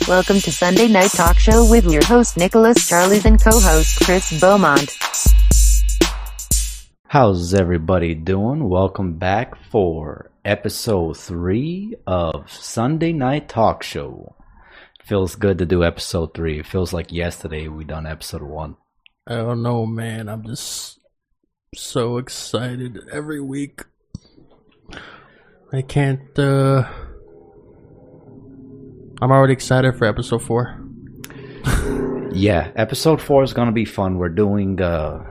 Welcome to Sunday Night Talk Show with your host Nicholas Charles and co-host Chris Beaumont. How's everybody doing? Welcome back for episode 3 of Sunday Night Talk Show. It feels good to do episode 3. It feels like yesterday we done episode 1. I don't know, man. I'm just so excited every week. I can't, I'm already excited for episode 4. Yeah, episode 4 is going to be fun. We're doing a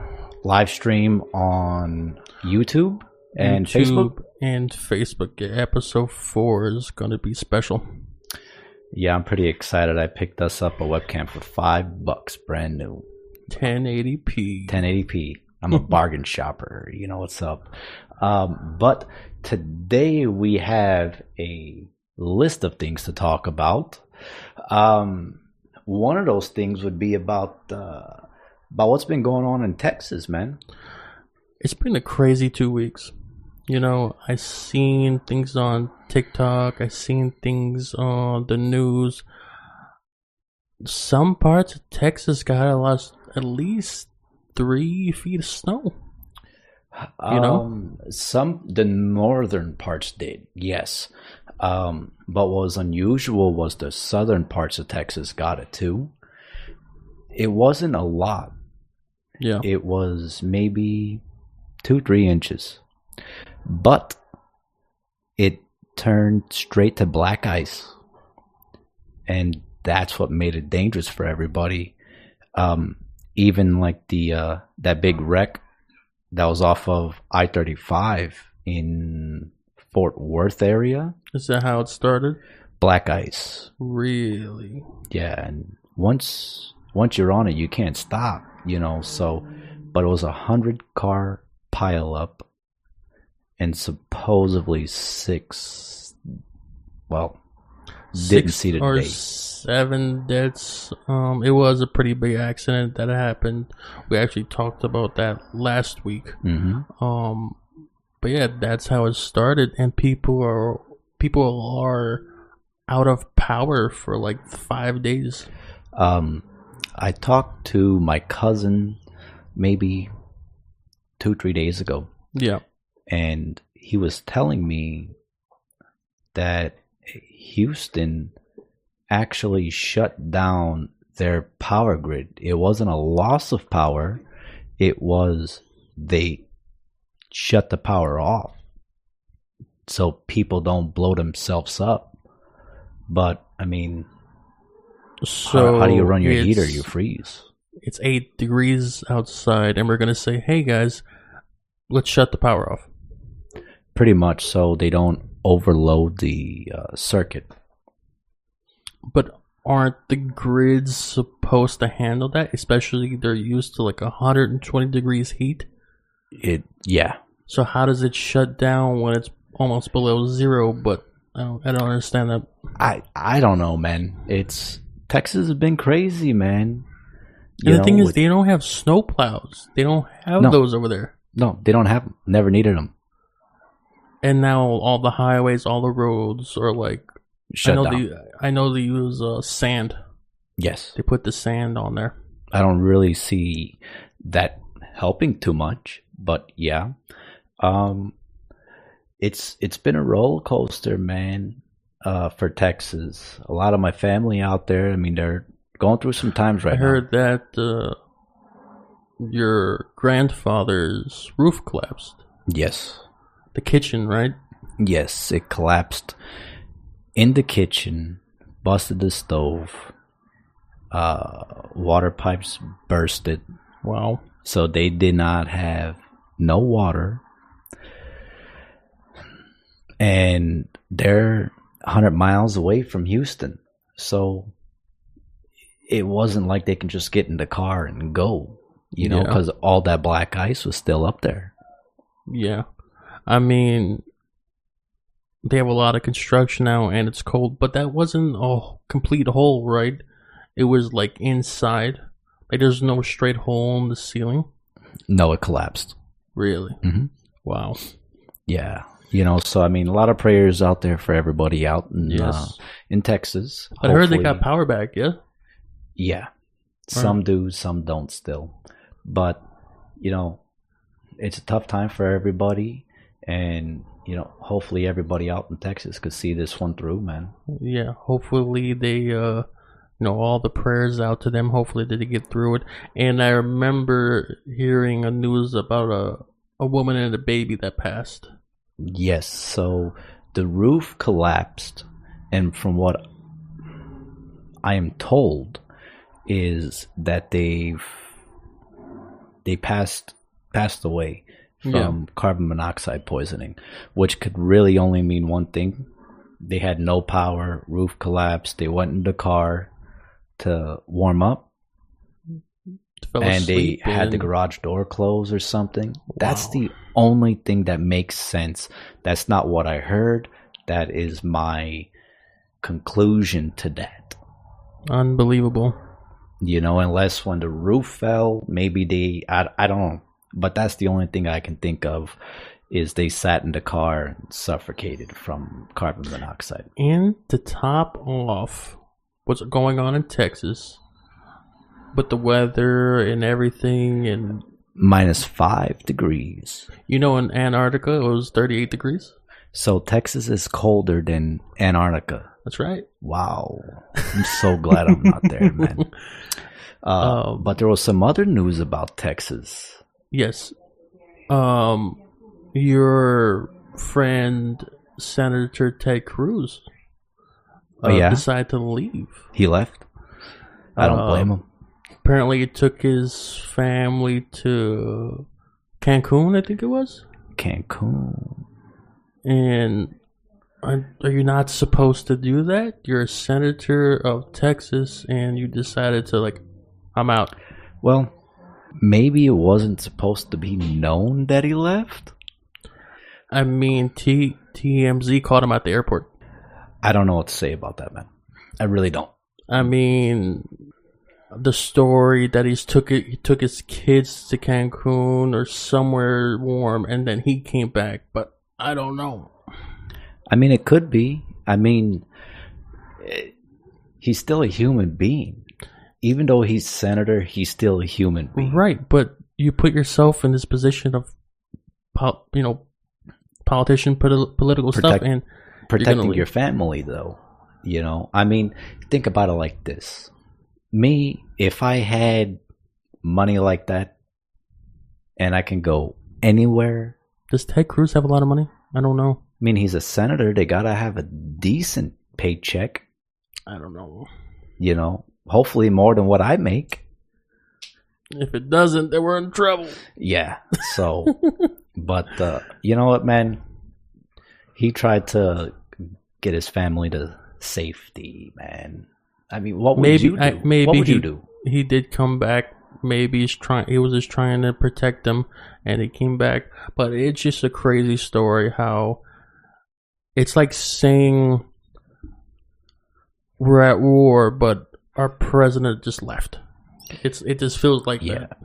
live stream on YouTube and Facebook. And Facebook. Yeah, episode 4 is going to be special. Yeah, I'm pretty excited. I picked us up a webcam for $5, brand new. 1080p. 1080p. I'm a bargain shopper. You know what's up. But today we have a list of things to talk about. One of those things would be about what's been going on in Texas, man. It's been a crazy 2 weeks. You know, I seen things on TikTok. I seen things on the news. Some parts of Texas got lost at least 3 feet of snow. You know, the northern parts did, yes. But what was unusual was the southern parts of Texas got it too. It wasn't a lot. Yeah. It was maybe 2-3 inches. But it turned straight to black ice. And that's what made it dangerous for everybody. Even like that big wreck that was off of I-35 in Fort Worth area. Is that how it started? Black ice. Really? Yeah, and once you're on it, you can't stop, you know. So, but it was 100-car pileup, and supposedly 6. Well, didn't see the date. 7 deaths. It was a pretty big accident that happened. We actually talked about that last week. Mm-hmm. But yeah, that's how it started, and people are out of power for like 5 days. I talked to my cousin maybe 2-3 days ago. Yeah, and he was telling me that Houston actually shut down their power grid. It wasn't a loss of power. It was they shut the power off so people don't blow themselves up. But, I mean, so how do you run your heater? You freeze. It's 8 degrees outside, and we're going to say, hey, guys, let's shut the power off. Pretty much, so they don't overload the circuit. But aren't the grids supposed to handle that? Especially they're used to like 120 degrees heat. Yeah. So how does it shut down when it's almost below 0? But I don't understand that. I don't know, man. Texas has been crazy, man. And the thing is, they don't have snow plows. They don't have those over there. No, they don't have them. Never needed them. And now all the highways, all the roads are like shut down. I know they use sand. Yes. They put the sand on there. I don't really see that helping too much, but yeah. It's been a roller coaster, man, for Texas. A lot of my family out there, I mean, they're going through some times right now. I heard that your grandfather's roof collapsed. Yes. The kitchen, right? Yes, it collapsed in the kitchen, busted the stove, water pipes bursted. Wow. So they did not have no water. And they're 100 miles away from Houston. So it wasn't like they can just get in the car and go, you know, because all that black ice was still up there. Yeah. I mean, they have a lot of construction now and it's cold, but that wasn't a complete hole, right? It was like inside. Like there's no straight hole in the ceiling. No, it collapsed. Really? Mm-hmm. Wow. Yeah. So I mean, a lot of prayers out there for everybody out in Texas. I heard they got power back, yeah? Yeah. Some do, some don't still. But, it's a tough time for everybody. And, hopefully everybody out in Texas could see this one through, man. Yeah, hopefully they, all the prayers out to them. Hopefully they get through it. And I remember hearing a news about a woman and a baby that passed. Yes, so the roof collapsed. And from what I am told is that they passed away from carbon monoxide poisoning, which could really only mean one thing. They had no power, roof collapsed, they went in the car to warm up, and they had the garage door closed or something. Wow. That's the only thing that makes sense. That's not what I heard. That is my conclusion to that. Unbelievable. Unless when the roof fell, maybe I don't know. But that's the only thing I can think of is they sat in the car and suffocated from carbon monoxide. And to top off what's going on in Texas, with the weather and everything, and -5 degrees. In Antarctica it was 38 degrees. So Texas is colder than Antarctica. That's right. Wow. I'm so glad I'm not there, man. But there was some other news about Texas. Yes. Your friend, Senator Ted Cruz, decided to leave. He left? I don't blame him. Apparently he took his family to Cancun, I think it was. Cancun. And are you not supposed to do that? You're a senator of Texas and you decided to, I'm out. Well, maybe it wasn't supposed to be known that he left. I mean, TMZ caught him at the airport. I don't know what to say about that, man. I really don't. I mean, the story that he took his kids to Cancun or somewhere warm, and then he came back, but I don't know. I mean, it could be. I mean, he's still a human being. Even though he's senator, he's still a human being. Right, but you put yourself in this position of, politician, political stuff, and protecting your family, though. I mean, think about it like this. Me, if I had money like that, and I can go anywhere. Does Ted Cruz have a lot of money? I don't know. I mean, he's a senator. They gotta have a decent paycheck. I don't know. Hopefully more than what I make. If it doesn't, then we're in trouble. Yeah. So, but you know what, man? He tried to get his family to safety, man. I mean, what would you do? What would you do? He did come back. Maybe he was just trying to protect them, and he came back. But it's just a crazy story how it's like saying we're at war, but our president just left. It just feels like that.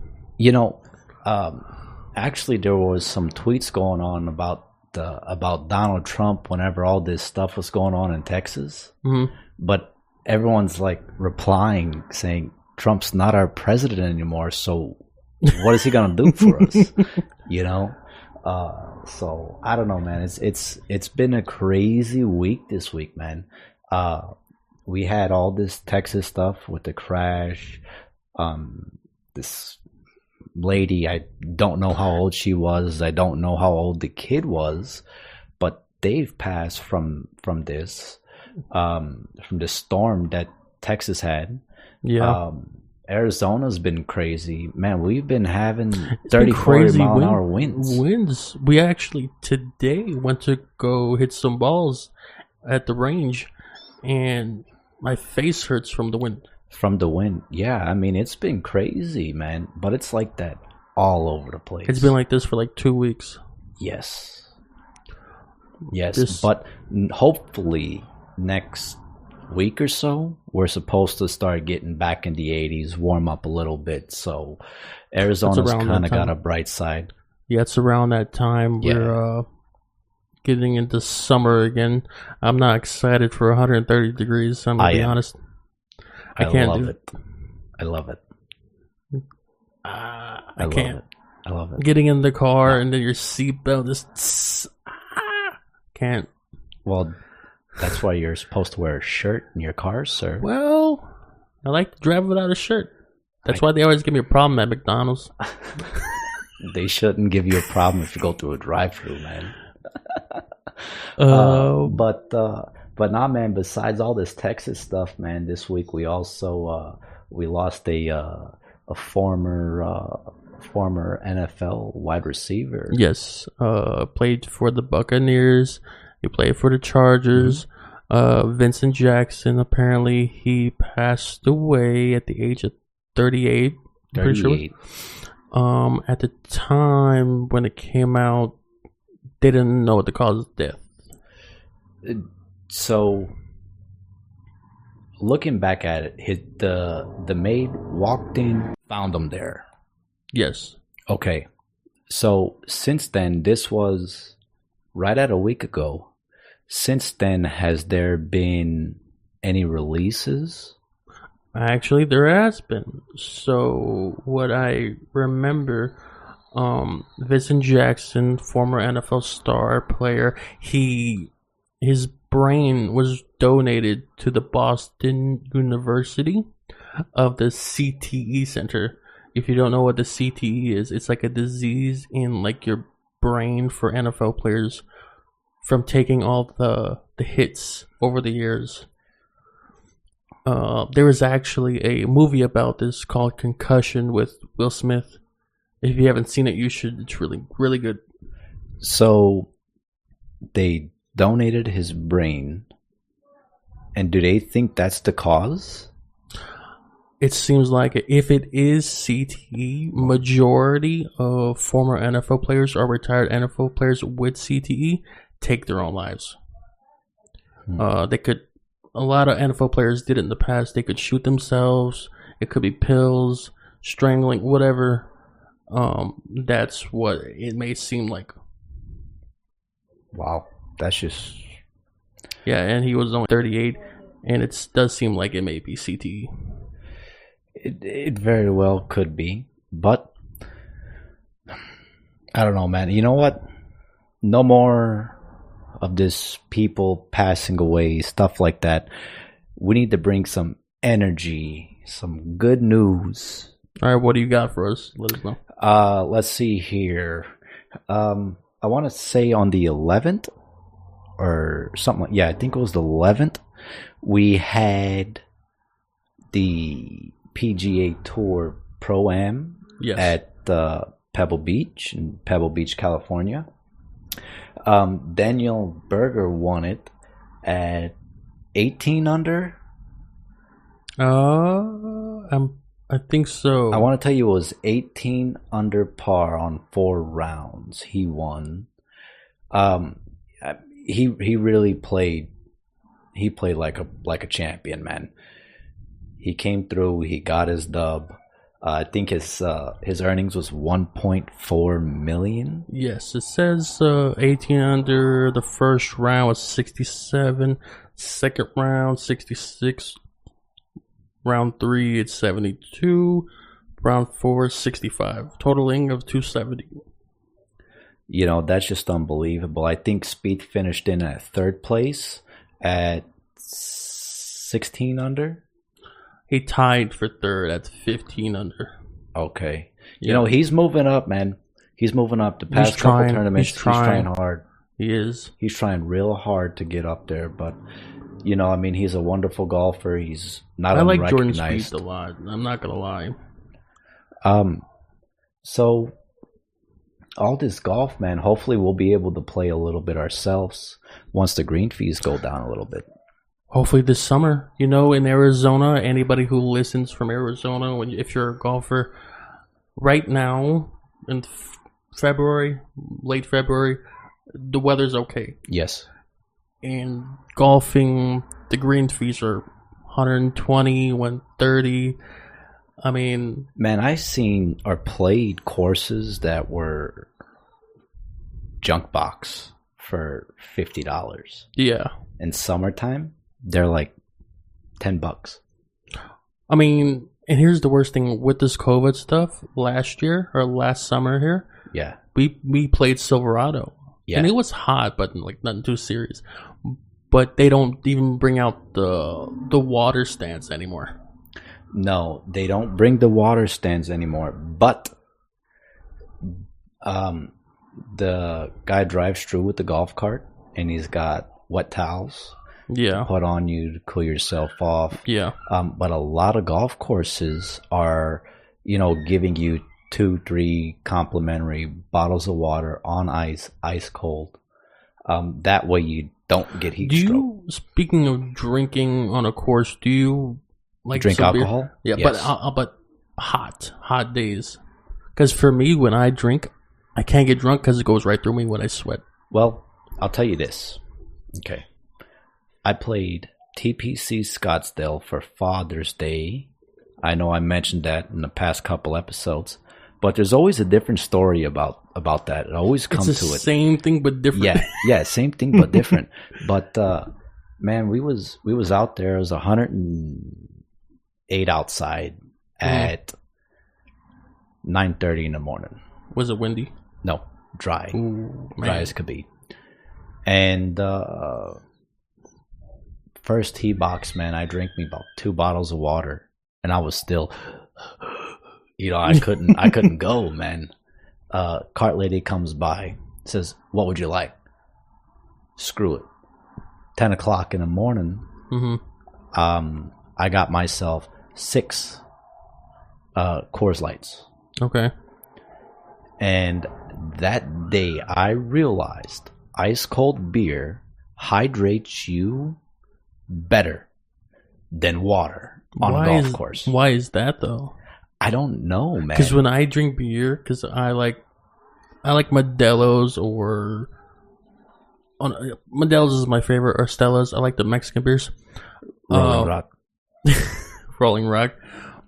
Actually, there was some tweets going on about Donald Trump whenever all this stuff was going on in Texas. Mm-hmm. But everyone's replying saying Trump's not our president anymore. So what is he gonna do for us? So I don't know, man. It's been a crazy week this week, man. We had all this Texas stuff with the crash. This lady, I don't know how old she was. I don't know how old the kid was, but they've passed from this, from the storm that Texas had. Yeah. Arizona's been crazy. Man, we've been having 30-40 mile an hour winds. We actually today went to go hit some balls at the range, and my face hurts from the wind. From the wind, yeah. I mean, it's been crazy, man. But it's like that all over the place. It's been like this for 2 weeks. Yes. But hopefully next week or so, we're supposed to start getting back in the 80s, warm up a little bit. So Arizona's kind of got a bright side. Yeah, it's around that time where getting into summer again. I'm not excited for 130 degrees. I'm gonna be honest. I can't love do it. I love it. I can't. I love it. Getting in the car and then your seatbelt just can't. Well, that's why you're supposed to wear a shirt in your cars, sir. Well, I like to drive without a shirt. That's why they always give me a problem at McDonald's. They shouldn't give you a problem if you go through a drive-thru, man. But nah, man. Besides all this Texas stuff, man, this week we also we lost a former NFL wide receiver. Yes, played for the Buccaneers. He played for the Chargers. Vincent Jackson. Apparently, he passed away at the age of 38. 38. At the time when it came out, they didn't know what the cause of death. So, looking back at it, the maid walked in, found him there. Yes. Okay. So, since then, this was right at a week ago. Since then, has there been any releases? Actually, there has been. So, what I remember, Vincent Jackson, former NFL star player, his brain was donated to the Boston University of the CTE Center. If you don't know what the CTE is, it's like a disease in like your brain for NFL players from taking all the hits over the years. There was actually a movie about this called Concussion with Will Smith. If you haven't seen it, you should. It's really, really good. So, they donated his brain, and do they think that's the cause? It seems like it. If it is CTE, majority of former NFL players or retired NFL players with CTE take their own lives. They could. A lot of NFL players did it in the past. They could shoot themselves. It could be pills, strangling, whatever. That's what it may seem like. Wow, that's just... Yeah, and he was only 38, and it does seem like it may be CTE. It very well could be, but I don't know, man. You know what? No more of this people passing away, stuff like that. We need to bring some energy, some good news. All right, what do you got for us? Let us know. Let's see here. I want to say on the 11th or something. Yeah, I think it was the 11th. We had the PGA Tour Pro-Am at Pebble Beach in Pebble Beach, California. Daniel Berger won it at 18 under. I think so. I want to tell you it was 18 under par on 4 rounds. He won. He really played. He played like a champion, man. He came through. He got his dub. I think his earnings was $1.4 million. Yes, it says 18 under. The first round was 67. Second round 66. Round 3 it's 72. Round 4 65. Totaling of 270. You know, that's just unbelievable. I think Speed finished in at 3rd place at 16 under. He tied for 3rd at 15 under. Okay. Yeah. You know, he's moving up, man. He's moving up. The past couple tournaments, he's trying hard. He is. He's trying real hard to get up there, but, you know, I mean, he's a wonderful golfer. He's not unrecognized. I like Jordan Spieth a lot. I'm not going to lie. So, all this golf, man, hopefully we'll be able to play a little bit ourselves once the green fees go down a little bit. Hopefully this summer, you know, in Arizona, anybody who listens from Arizona, if you're a golfer, right now, in February, late February, the weather's okay. Yes. And golfing, the green fees are 120, 130. I mean... Man, I've seen or played courses that were junk box for $50. Yeah. In summertime, they're like $10. I mean, and here's the worst thing with this COVID stuff. Last year or last summer here, Yeah. we played Silverado. Yeah. And it was hot, but like nothing too serious. But they don't even bring out the water stands anymore. No, they don't bring the water stands anymore. But the guy drives through with the golf cart, and he's got wet towels Yeah. put on you to cool yourself off. Yeah. But a lot of golf courses are, giving you 2-3 complimentary bottles of water on ice cold. That way you don't get heat stroke. Speaking of drinking on a course, do you like Drink some beer? alcohol? Yeah, Yes. but hot days. Because for me, when I drink, I can't get drunk because it goes right through me when I sweat. Well, I'll tell you this. Okay. I played TPC Scottsdale for Father's Day. I know I mentioned that in the past couple episodes, but there's always a different story about that. It always comes It's to the it. same thing but different. Yeah, same thing but different. But man, we was out there. It was 108 outside at 9:30 in the morning. Was it windy? No, dry. Ooh, Dry man. as could be. And first tee box, man, I drank me about 2 bottles of water, and I was still, I couldn't go, man. Cart lady comes by, says, "What would you like?" Screw it. 10 o'clock in the morning, I got myself 6 Coors Lights. Okay. And that day, I realized ice cold beer hydrates you better than water on a golf course. Why is that though? I don't know, man. Because when I drink beer, because I like Modelo's or Modelo's is my favorite, or Stella's. I like the Mexican beers. Rolling Rock. Rolling Rock.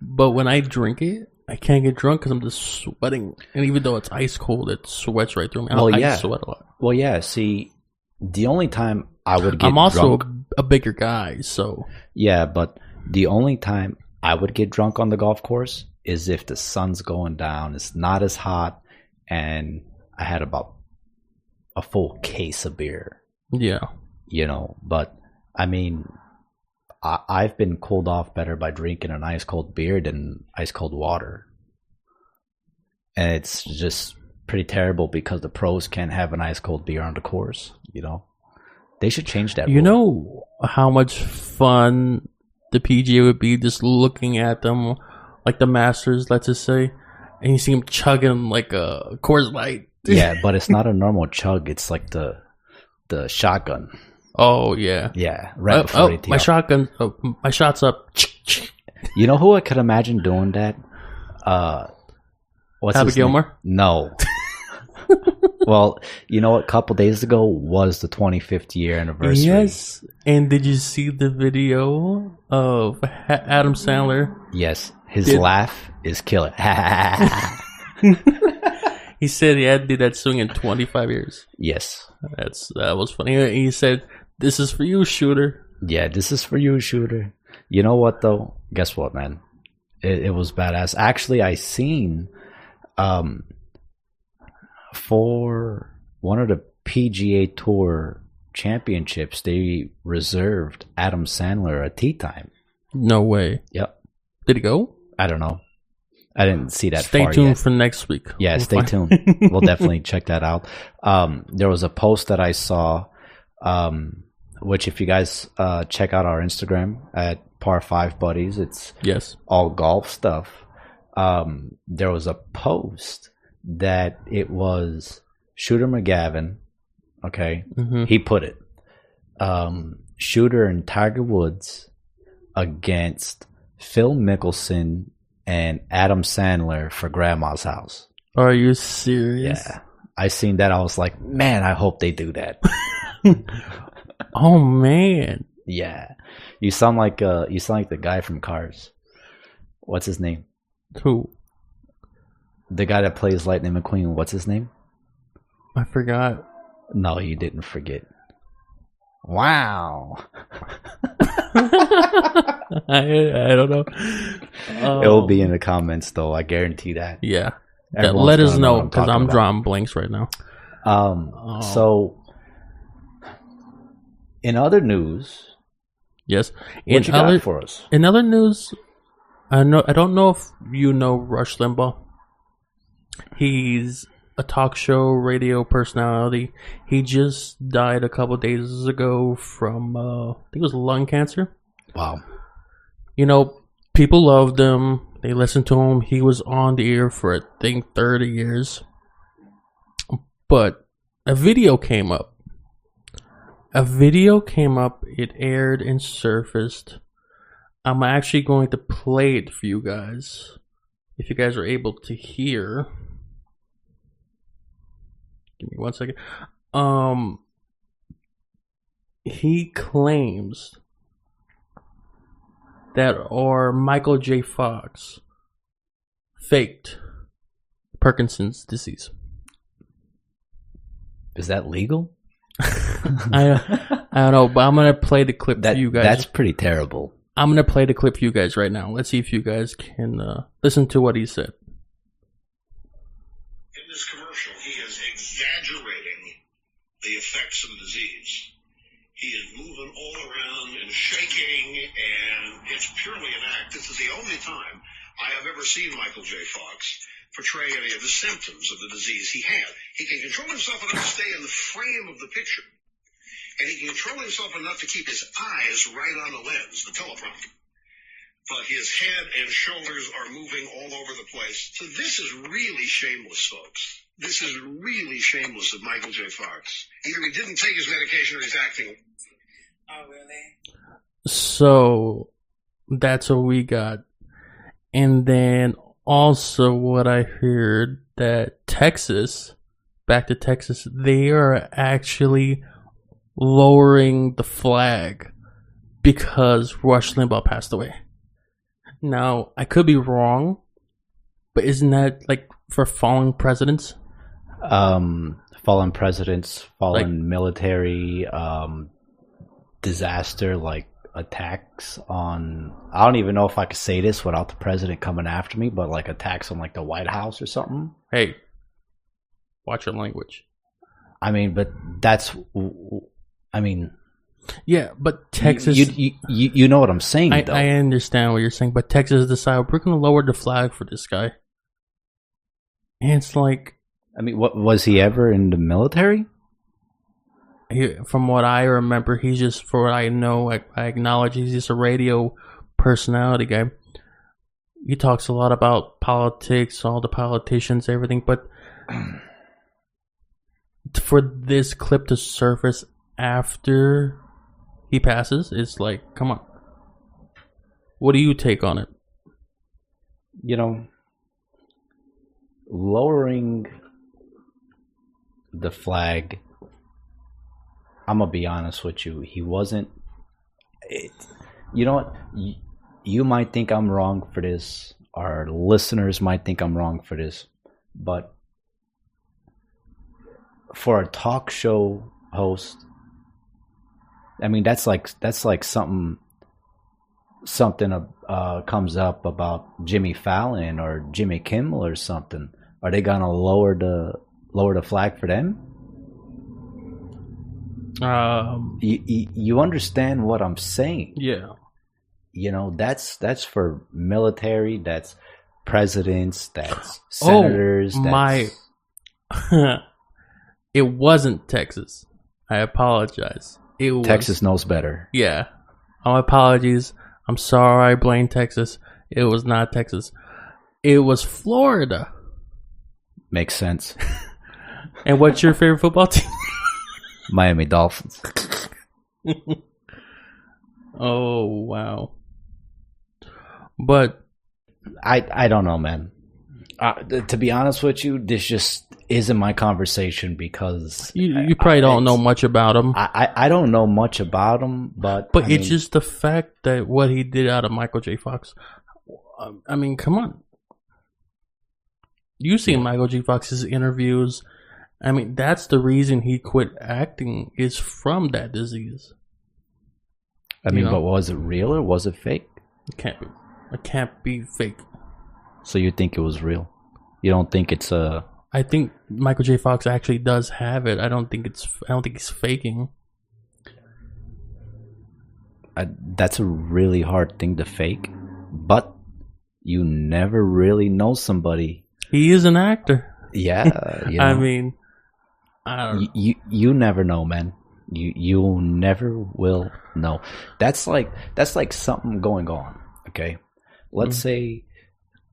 But when I drink it, I can't get drunk because I'm just sweating. And even though it's ice cold, it sweats right through me. I sweat a lot. Well, yeah. See, the only time I would get I'm also drunk, a bigger guy, so yeah, but the only time I would get drunk on the golf course is if the sun's going down, it's not as hot, and I had about a full case of beer. yeah. But I mean, I've been cooled off better by drinking an ice cold beer than ice cold water. And it's just pretty terrible because the pros can't have an ice cold beer on the course, They should change that You rule. know how much fun the PGA would be just looking at them, like the Masters, let's just say, and you see them chugging like a Coors Light. Yeah, but it's not a normal chug. It's like the shotgun. Oh yeah. Yeah, right before they tee my off. shotgun. My shot's up. You know who I could imagine doing that? What's Happy his name? Gilmore? No. Well, a couple days ago was the 25th year anniversary. Yes. And did you see the video of Adam Sandler? Yes, his laugh is killer. He said he had to do that swing in 25 years. Yes. That was funny. He said, "This is for you, shooter." Yeah, this is for you, shooter. You know what, though? Guess what, man? It was badass. Actually, I seen for one of the PGA Tour championships, they reserved Adam Sandler a tee time. No way. Yep. Did he go? I don't know. I didn't see that Stay far tuned yet. for next week. Yeah, We'll stay find- tuned. We'll definitely check that out. There was a post that I saw, which if you guys check out our Instagram at Par 5 Buddies, it's Yes. all golf stuff. There was a post that it was Shooter McGavin. Okay, he put it. Shooter and Tiger Woods against Phil Mickelson and Adam Sandler for Grandma's house. Are you serious? Yeah, I seen that. I was like, man, I hope they do that. Oh man. Yeah, you sound like the guy from Cars. What's his name? Who? The guy that plays Lightning McQueen. What's his name? I forgot. No, he didn't forget. Wow. I don't know. It will be in the comments, though. I guarantee that. Yeah. Everyone's Let us gonna know what because I'm talking drawing blanks right now. So, in other news, Yes. what you got for us? In other news, I don't know if you know Rush Limbaugh. He's a talk show radio personality. He just died a couple days ago from I think it was lung cancer. Wow. You know, people loved him. They listened to him. He was on the air for I think 30 years. But a video came up. It aired and surfaced. I'm actually going to play it for you guys. If you guys are able to hear. Give me 1 second. He claims that our Michael J. Fox faked Parkinson's disease. Is that legal? I don't know, but I'm gonna play the clip for you guys. That's pretty terrible. I'm gonna play the clip for you guys right now. Let's see if you guys can listen to what he said. In this commercial, he is exaggerating the effects of the disease. He is moving all around and shaking, and it's purely an act. This is the only time I have ever seen Michael J. Fox portray any of the symptoms of the disease he had. He can control himself enough to stay in the frame of the picture, and he can control himself enough to keep his eyes right on the lens, the teleprompter. But his head and shoulders are moving all over the place. So this is really shameless, folks. This is really shameless of Michael J. Fox. Either he didn't take his medication or he's acting. Oh, really? So that's what we got. And then also what I heard that back to Texas, they are actually lowering the flag because Rush Limbaugh passed away. Now, I could be wrong, but isn't that like for fallen presidents? Fallen presidents, fallen military, disaster, like attacks on, I don't even know if I could say this without the president coming after me, but like attacks on like the White House or something. Hey, watch your language. I mean, but that's, I mean, yeah, but Texas, you know what I'm saying, though. I understand what you're saying, but Texas decided we're going to lower the flag for this guy. And it's like, I mean, what was he ever in the military? From what I remember, he's just, for what I know, I acknowledge he's just a radio personality guy. He talks a lot about politics, all the politicians, everything, but for this clip to surface after he passes, it's like, come on. What do you take on it? You know, lowering the flag, I'm going to be honest with you, he wasn't, you know what, you might think I'm wrong for this, our listeners might think I'm wrong for this, but for a talk show host, I mean, that's like something comes up about Jimmy Fallon or Jimmy Kimmel or something. Are they gonna lower the flag for them? You understand what I'm saying? Yeah. You know, that's for military, that's presidents, that's senators. It wasn't Texas. I apologize. It was Texas knows better. Yeah. My apologies. I'm sorry I blamed Texas. It was not Texas. It was Florida. Makes sense. And what's your favorite football team? Miami Dolphins. Oh, wow. But I don't know, man. To be honest with you, this just isn't my conversation because you probably don't know much about him. I don't know much about him, but it's just the fact that what he did out of Michael J. Fox. I mean, come on. You've seen Michael J. Fox's interviews, I mean, that's the reason he quit acting, is from that disease. I mean, but was it real or was it fake? It can't be. It can't be fake. So you think it was real? You don't think it's a... I think Michael J. Fox actually does have it. I don't think he's faking. That's a really hard thing to fake, but you never really know somebody. He is an actor. Yeah, you know, I mean, I don't know. You never know, man. You never will know. That's like something going on. Okay, let's say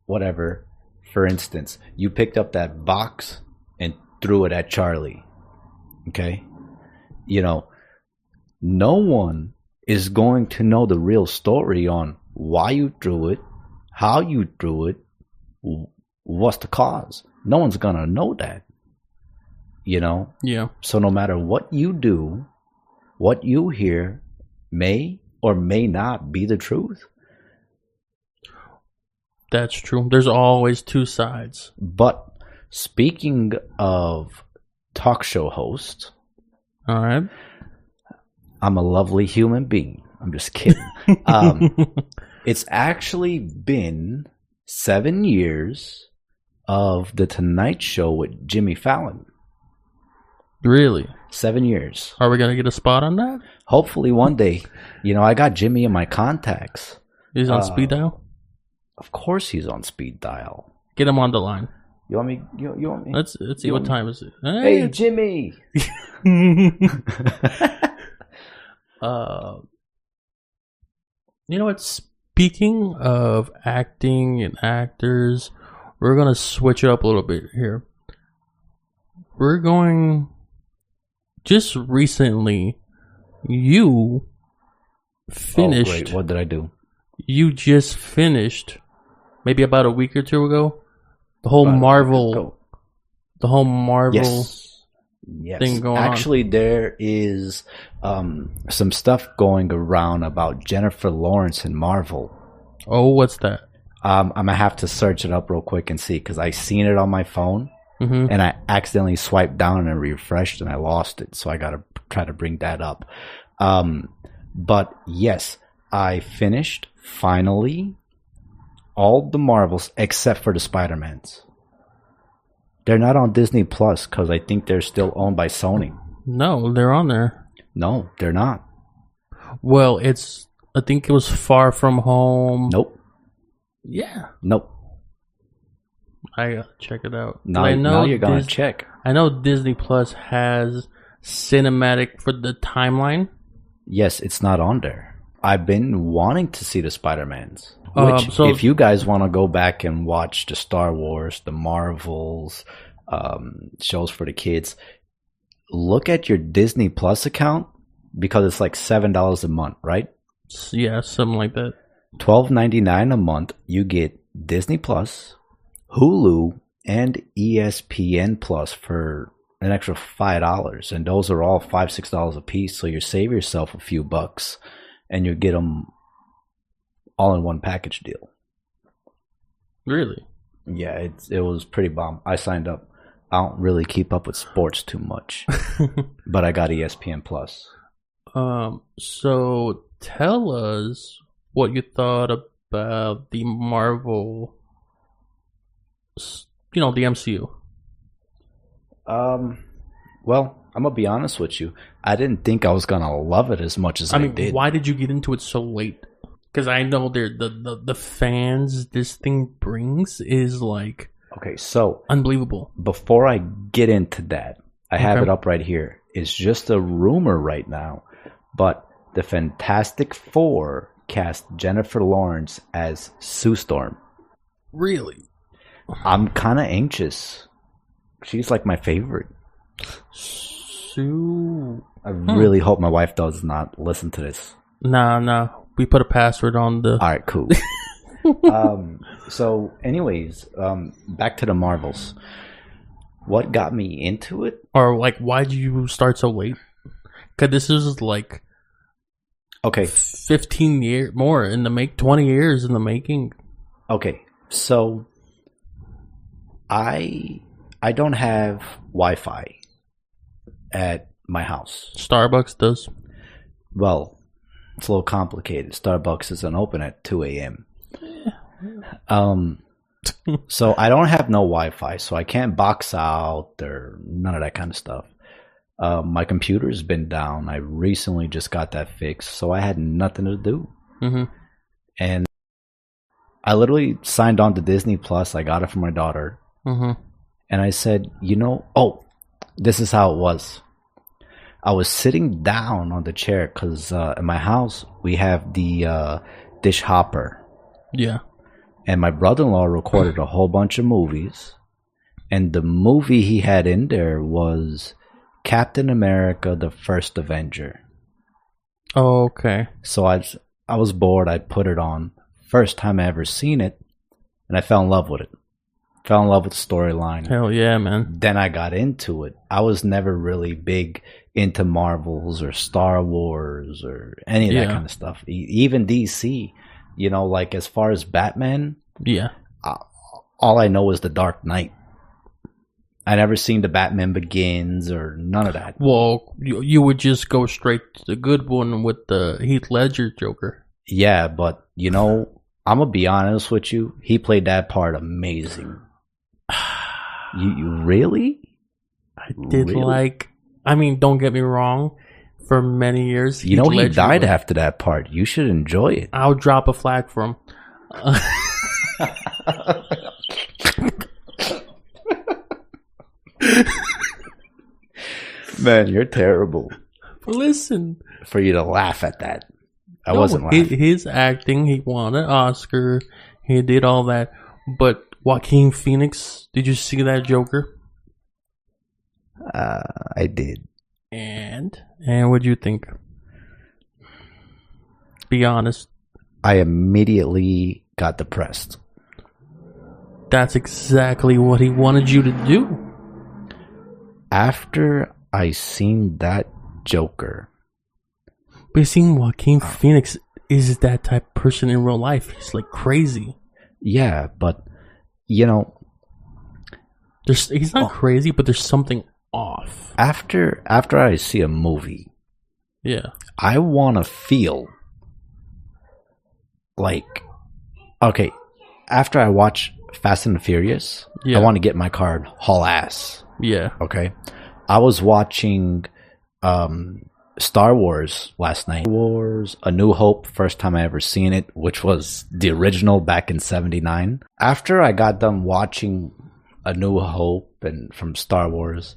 whatever. For instance, you picked up that box and threw it at Charlie. Okay, you know, no one is going to know the real story on why you threw it, how you threw it, what's the cause. No one's gonna know that. You know? Yeah. So no matter what you do, what you hear may or may not be the truth. That's true. There's always two sides. But speaking of talk show hosts, all right, I'm a lovely human being. I'm just kidding. It's actually been 7 years of The Tonight Show with Jimmy Fallon. Really? 7 years. Are we going to get a spot on that? Hopefully one day. You know, I got Jimmy in my contacts. He's on speed dial? Of course he's on speed dial. Get him on the line. You want me? You want me? Let's see, what time is it? Hey, Jimmy! You know what? Speaking of acting and actors, we're going to switch it up a little bit here. We're going... Just recently, you finished... Oh, great. What did I do? You just finished, maybe about a week or two ago, the whole Marvel... The whole Marvel... Yes. Thing going Actually, there is some stuff going around about Jennifer Lawrence in Marvel. Oh, what's that? I'm going to have to search it up real quick and see, because I seen it on my phone, and I accidentally swiped down and refreshed, and I lost it. So I got to try to bring that up. But yes, I finished, finally, all the Marvels except for the Spider-Mans. They're not on Disney Plus because I think they're still owned by Sony. No, they're on there. No, they're not. Well, I think it was Far From Home. Nope. Yeah. Nope. I gotta check it out. Now you're gonna check. I know Disney Plus has cinematic for the timeline. Yes, it's not on there. I've been wanting to see the Spider-Mans. Which, so if you guys want to go back and watch the Star Wars, the Marvels, shows for the kids, look at your Disney Plus account, because it's like $7 a month, right? Yeah, something like that. $12.99 a month, you get Disney Plus, Hulu, and ESPN Plus for an extra $5. And those are all $5-6 a piece, so you save yourself a few bucks, and you get them all in one package deal. Really? Yeah, it was pretty bomb. I signed up. I don't really keep up with sports too much, but I got ESPN Plus. So tell us what you thought about the Marvel, the MCU. Well, I'm gonna be honest with you. I didn't think I was gonna love it as much as I did. Why did you get into it so late? Because I know the fans this thing brings is like, okay, so unbelievable. Before I get into that, I have it up right here. It's just a rumor right now, but the Fantastic Four cast Jennifer Lawrence as Sue Storm. Really? I'm kind of anxious. She's like my favorite. Sue. I really hope my wife does not listen to this. Nah. We put a password on the... All right, cool. So, anyways, back to the Marvels. What got me into it? Or, like, why did you start so late? Because this is, like... Okay. 15 years, more in the 20 years in the making. Okay, so... I I don't have Wi-Fi at my house. Starbucks does. Well, it's a little complicated. Starbucks isn't open at 2 a.m. So I don't have no Wi-Fi, so I can't box out or none of that kind of stuff. My computer's been down. I recently just got that fixed, so I had nothing to do. Mm-hmm. And I literally signed on to Disney Plus. I got it for my daughter. Mm-hmm. And I said, this is how it was. I was sitting down on the chair because in my house, we have the dish hopper. Yeah. And my brother-in-law recorded a whole bunch of movies. And the movie he had in there was Captain America, the First Avenger. Oh, okay. So I was bored. I put it on. First time I ever seen it. And I fell in love with it. Fell in love with the storyline. Hell yeah, man. Then I got into it. I was never really big into Marvels or Star Wars or any of that kind of stuff. Even DC. Like as far as Batman, all I know is The Dark Knight. I never seen the Batman Begins or none of that. Well, you would just go straight to the good one with the Heath Ledger Joker. Yeah, but I'm gonna be honest with you. He played that part amazing. You really? I did don't get me wrong. For many years, he died after that part. You should enjoy it. I'll drop a flag for him. Man, you're terrible. Listen, for you to laugh at that, I wasn't laughing. His acting, he won an Oscar. He did all that. But Joaquin Phoenix, did you see that Joker? I did. And what'd you think? Be honest. I immediately got depressed. That's exactly what he wanted you to do. After I seen that Joker. But seeing Joaquin Phoenix is that type of person in real life. He's like crazy. Yeah, but he's not crazy, but there's something off. After I see a movie, I want to feel like, okay, after I watch Fast and the Furious, I want to get my car haul ass. Yeah. Okay. I was watching Star Wars last night. Star Wars, A New Hope, first time I ever seen it, which was the original back in 1979. After I got done watching A New Hope and from Star Wars,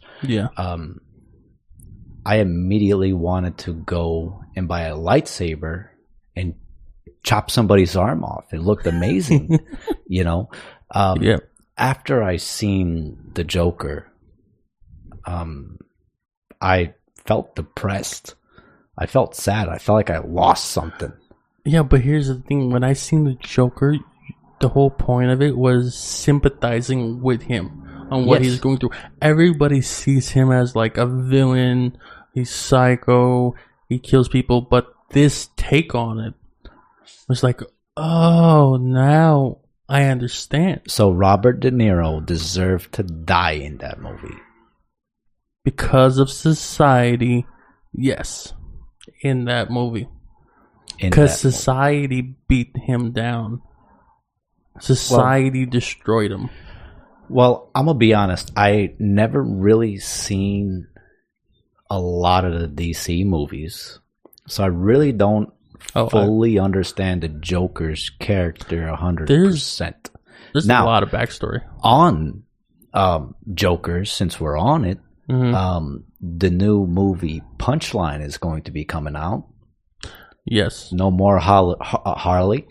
I immediately wanted to go and buy a lightsaber and chop somebody's arm off. It looked amazing, After I seen the Joker, I felt depressed. I felt sad. I felt like I lost something. Yeah, but here's the thing. When I seen the Joker, the whole point of it was sympathizing with him on what he's going through. Everybody sees him as like a villain. He's psycho. He kills people. But this take on it was like, oh, now I understand. So Robert De Niro deserved to die in that movie. Because of society, yes, in that movie. Because society beat him down. Society destroyed him. Well, I'm going to be honest. I never really seen a lot of the DC movies. So I really don't fully understand the Joker's character 100%. There's a lot of backstory. On Joker, since we're on it, the new movie Punchline is going to be coming out. Yes. No more Harley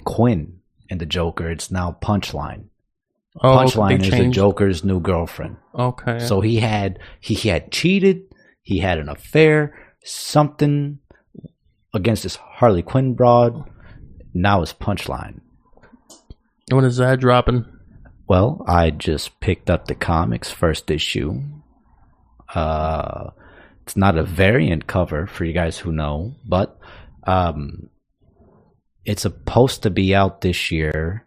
Quinn in the Joker. It's now Punchline. Punchline is the Joker's new girlfriend. Okay. So he had cheated. He had an affair. Something against this Harley Quinn broad. Now it's Punchline. When is that dropping? Well, I just picked up the comics first issue. It's not a variant cover for you guys who know, but it's supposed to be out this year.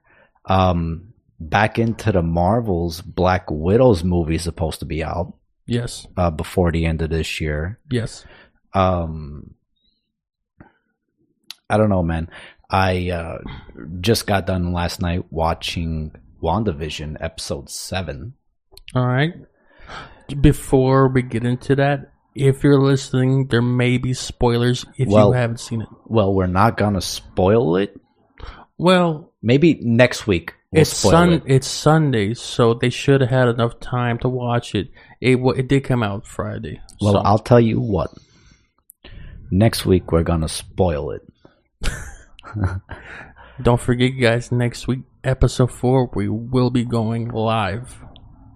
back into the Marvels, Black Widow's movie is supposed to be out. Yes. Before the end of this year. Yes. I don't know, man. I just got done last night watching WandaVision episode 7. All right. Before we get into that, if you're listening, there may be spoilers if you haven't seen it. Well, we're not gonna spoil it. Well, maybe next week we'll spoil it. It's Sunday, so they should have had enough time to watch it. It did come out Friday. Well, so. I'll tell you what. Next week we're gonna spoil it. Don't forget, guys, next week, episode 4, we will be going live.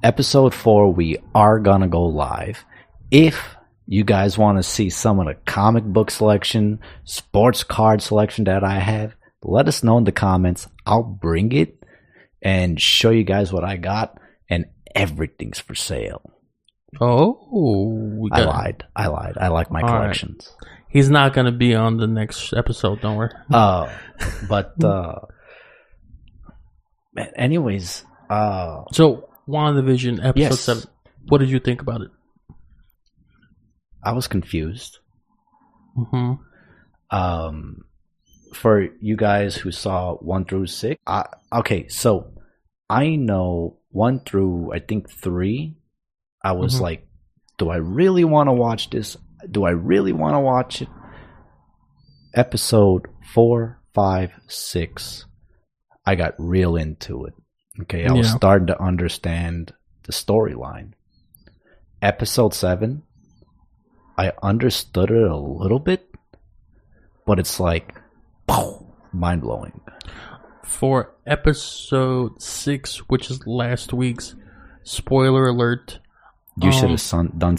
Episode 4, we are gonna go live. If you guys want to see some of the comic book selection, sports card selection that I have, let us know in the comments. I'll bring it and show you guys what I got, and everything's for sale. Oh, I lied. I like my collections. Right. He's not going to be on the next episode, don't worry. But anyways, so WandaVision episode 7. What did you think about it? I was confused. Mm-hmm. For you guys who saw 1 through 6, okay, so I know 1 through I think 3. I was like, do I really want to watch this? Do I really want to watch it? Episode 4, 5, 6, I got real into it. Okay, I was starting to understand the storyline. Episode 7, I understood it a little bit, but it's like, mind blowing. For episode 6, which is last week's, spoiler alert. You should have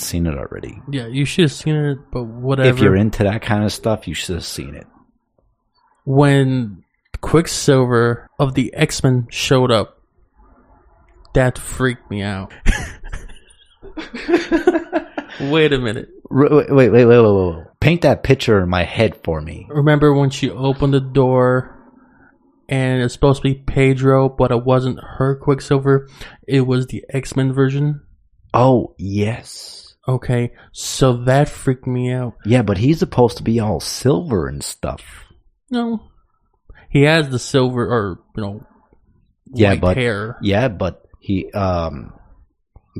seen it already. Yeah, you should have seen it, but whatever. If you're into that kind of stuff, you should have seen it. When Quicksilver of the X-Men showed up, that freaked me out. Wait a minute. Wait. Paint that picture in my head for me. Remember when she opened the door and it's supposed to be Pedro, but it wasn't her Quicksilver? It was the X-Men version? Oh, yes. Okay, so that freaked me out. Yeah, but he's supposed to be all silver and stuff. No. He has the silver or, white hair. Yeah, but he,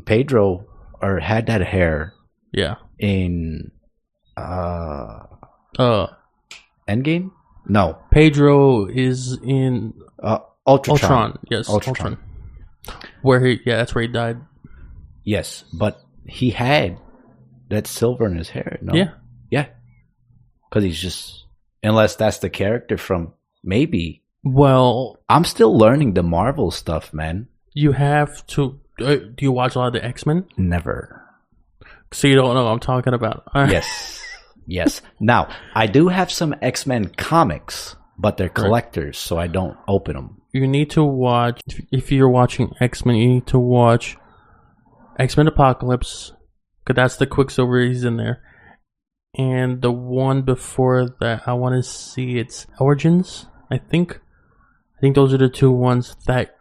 Pedro, had that hair. Yeah. In, Endgame? No. Pedro is in Ultron. Yes, Ultron. That's where he died. Yes, but he had that silver in his hair, no? Yeah. Yeah. Because he's just... Unless that's the character from... Maybe. Well... I'm still learning the Marvel stuff, man. You have to... do you watch a lot of the X-Men? Never. So you don't know what I'm talking about. Yes. Now, I do have some X-Men comics, but they're collectors, so I don't open them. You need to watch... If you're watching X-Men, you need to watch... X-Men Apocalypse, because that's the Quicksilver, he's in there. And the one before that, I want to see, it's Origins, I think. I think those are the 2 ones that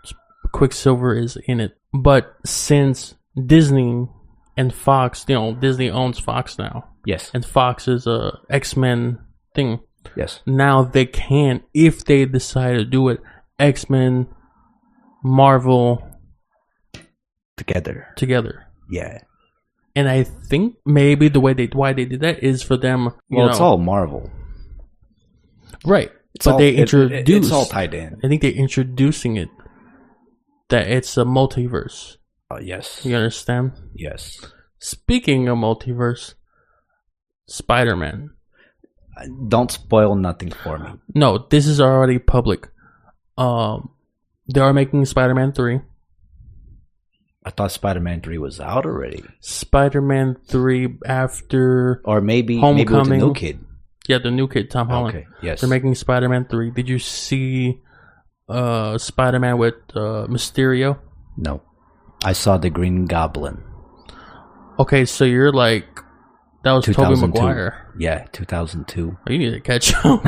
Quicksilver is in it. But since Disney and Fox, Disney owns Fox now. Yes. And Fox is a X-Men thing. Yes. Now they can, if they decide to do it, X-Men, Marvel... Together. Yeah. And I think maybe why they did that is for them. It's all Marvel, right? They introduced. It's all tied in. I think they're introducing it that it's a multiverse. Yes. You understand? Yes. Speaking of multiverse, Spider-Man. Don't spoil nothing for me. No, this is already public. They are making Spider-Man 3. I thought Spider-Man 3 was out already. Spider-Man 3 after... Or maybe Homecoming. With the new kid. Yeah, the new kid, Tom Holland. Okay, yes. They're making Spider-Man 3. Did you see Spider-Man with Mysterio? No. I saw the Green Goblin. Okay, so you're like... That was Tobey Maguire. Yeah, 2002. You need to catch up.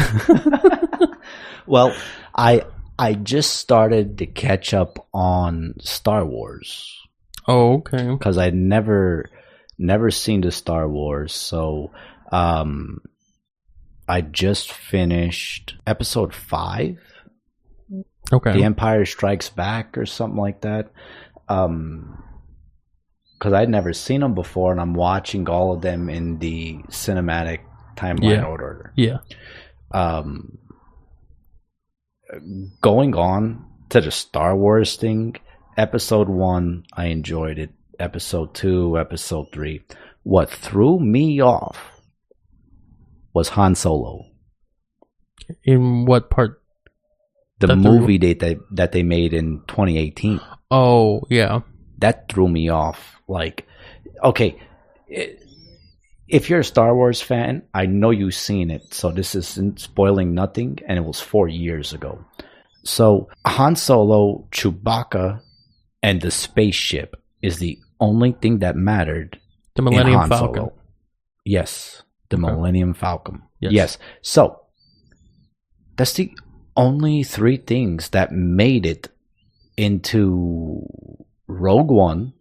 Well, I I just started to catch up on Star Wars Oh, okay. because I'd never seen the Star Wars. So I just finished episode 5, Okay. The Empire Strikes Back or something like that. Because I'd never seen them before, and I'm watching all of them in the cinematic timeline order. Yeah. Going on to the Star Wars thing, episode 1, I enjoyed it. Episode 2, episode 3. What threw me off was Han Solo. In what part? The movie that they made in 2018. Oh, yeah. That threw me off. Like, okay, if you're a Star Wars fan, I know you've seen it, so this isn't spoiling nothing, and it was 4 years ago. So Han Solo, Chewbacca, and the spaceship is the only thing that mattered. The Millennium in Han Falcon. Solo. Yes, the Millennium Falcon. Yes. Yes. So that's the only 3 things that made it into Rogue One.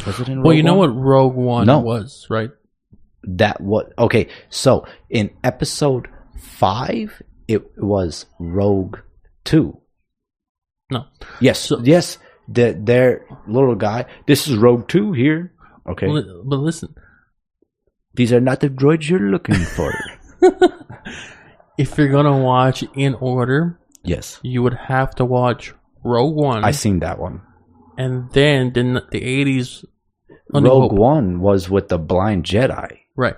Was it in Rogue Well, you know One? what Rogue One was, right? Okay, so in episode 5, it was Rogue 2. No. Yes, yes. Their little guy. This is Rogue 2 here. Okay. But listen. These are not the droids you're looking for. If you're going to watch in order, Yes. you would have to watch Rogue One. I seen that one. And then the 80s... Rogue One was with the blind Jedi. Right.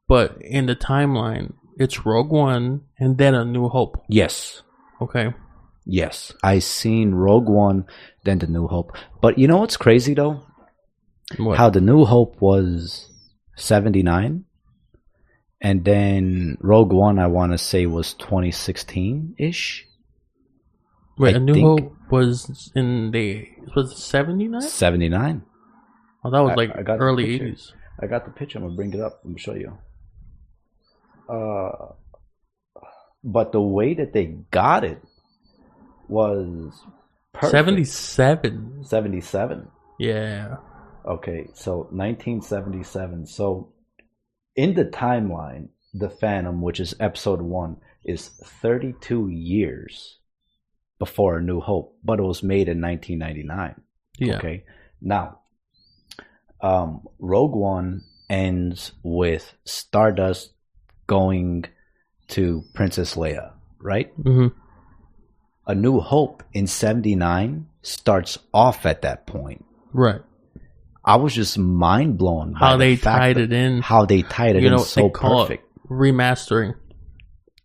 But in the timeline, it's Rogue One and then A New Hope. Yes. Okay. Yes. I seen Rogue One, then The New Hope. But you know what's crazy, though? What? How The New Hope was 79. And then Rogue One, I want to say, was 2016-ish. Wait, I A New think- Hope was in the... Was it 79? 79. Oh, that was like I got the early picture. 80s. I got the picture. I'm going to bring it up. I'm going to show you. But the way that they got it was perfect. 77. 77. Yeah. Okay, so 1977. So in the timeline, The Phantom, which is episode 1, is 32 years before A New Hope, but it was made in 1999. Yeah. Okay, now Rogue One ends with Stardust going to Princess Leia, right? Mm-hmm. A New Hope in 79 starts off at that point. Right. I was just mind blown How they tied it in. How they tied it in so they call perfect. it remastering.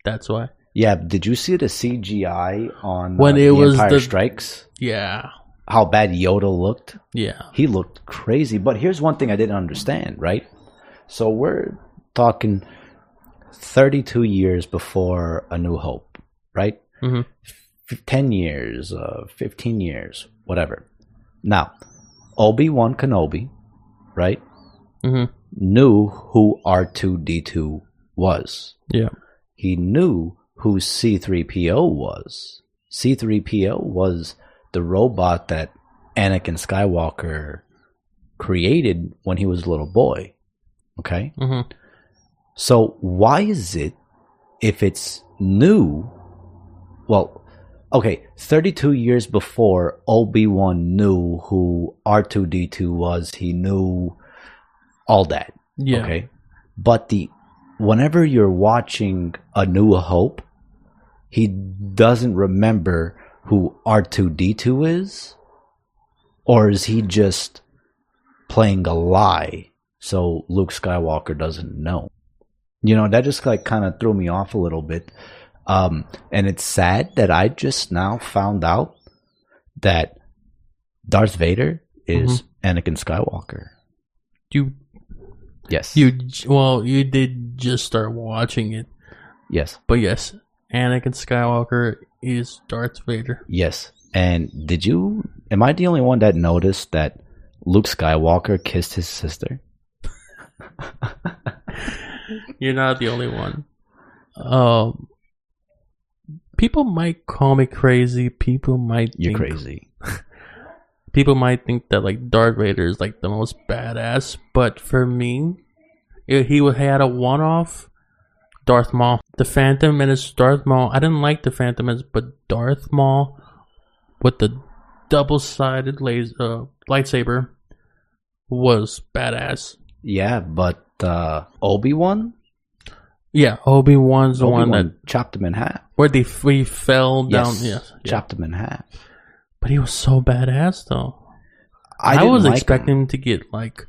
That's why. Yeah, did you see the CGI on When it the was Empire the- Strikes? Yeah. How bad Yoda looked? Yeah. He looked crazy. But here's one thing I didn't understand, right? So we're talking 32 years before A New Hope, right? Mm-hmm. 10 years, 15 years, whatever. Now, Obi-Wan Kenobi, right, Mm-hmm. knew who R2-D2 was. Yeah. He knew who C-3PO was. C-3PO was the robot that Anakin Skywalker created when he was a little boy. Okay? Mm-hmm. So why is it, if it's new, well, okay, 32 years before Obi-Wan knew who R2-D2 was, he knew all that. Yeah. Okay? But whenever you're watching A New Hope, he doesn't remember who R2-D2 is? Or is he just playing a lie so Luke Skywalker doesn't know? You know, that just like kind of threw me off a little bit. And it's sad that I just now found out that Darth Vader is Anakin Skywalker. Yes. You did just start watching it. Yes. But yes, Anakin Skywalker is Darth Vader. Yes. And am I the only one that noticed that Luke Skywalker kissed his sister? You're not the only one. People might call me crazy. People might You're think, crazy. People might think that like Darth Vader is like the most badass, but for me, he had a one-off. Darth Maul, the Phantom Menace, Darth Maul. I didn't like the Phantom Menace, but Darth Maul with the double-sided lightsaber was badass. Yeah, but Obi-Wan? Yeah, Obi-Wan's the one that chopped him in half. where he fell down. Yes, chopped him in half. But he was so badass, though. I was like expecting him to get like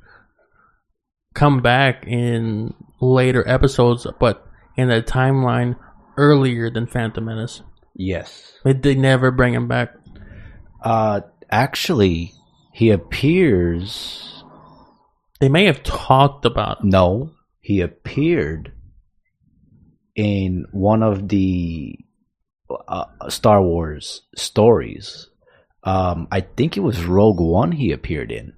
come back in later episodes, but in a timeline earlier than Phantom Menace. Yes. But they never bring him back. Actually, he appears... They may have talked about him. No, he appeared in one of the Star Wars stories. I think it was Rogue One he appeared in.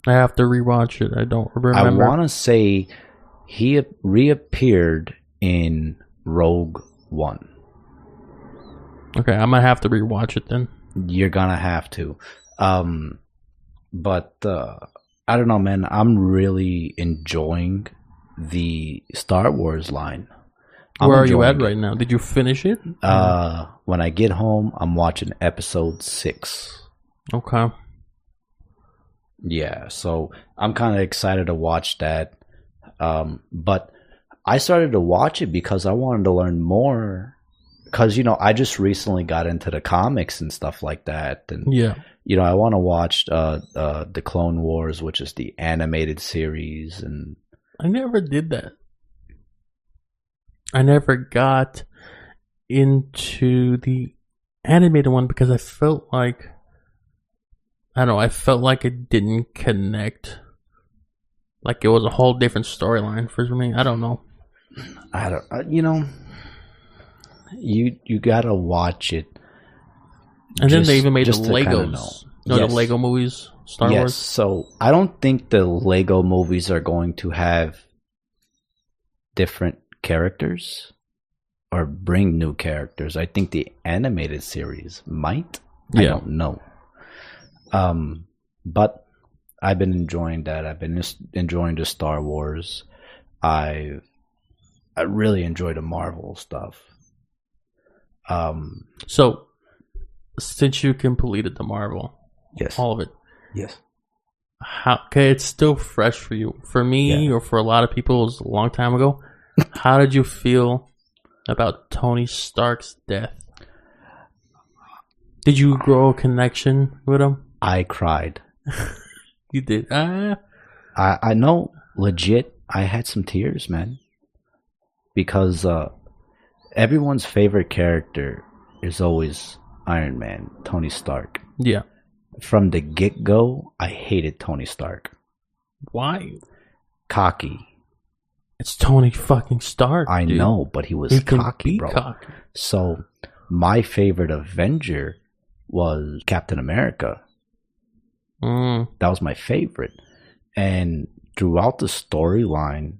I have to rewatch it. I don't remember. I want to say he reappeared in Rogue One. Okay, I might have to rewatch it then. You're gonna have to. But I don't know, man. I'm really enjoying the Star Wars line. Where are you at right now? Did you finish it? When I get home, I'm watching episode 6. Okay. Yeah, so I'm kind of excited to watch that. But I started to watch it because I wanted to learn more. Because, you know, I just recently got into the comics and stuff like that. And, yeah. You know, I want to watch the Clone Wars, which is the animated series. And I never did that. I never got into the animated one because I felt like, I don't know, I felt like it didn't connect. Like it was a whole different storyline for me. I don't know. You know, you gotta watch it. And then they even made the Legos. Yes. The Lego movies, Star Wars. So I don't think the Lego movies are going to have different characters or bring new characters. I think the animated series might. I don't know. But I've been enjoying that. I've been just enjoying the Star Wars. I really enjoy the Marvel stuff. So, since you completed the Marvel, yes, all of it, yes. Okay, it's still fresh for you. For me, or for a lot of people, it was a long time ago. How did you feel about Tony Stark's death? Did you grow a connection with him? I cried. You did? I know, legit, I had some tears, man. Because everyone's favorite character is always Iron Man, Tony Stark. Yeah. From the get-go, I hated Tony Stark. Why? Cocky. It's Tony fucking Stark. I know, but he was cocky, bro. Cocky. So, my favorite Avenger was Captain America. That was my favorite. And throughout the storyline,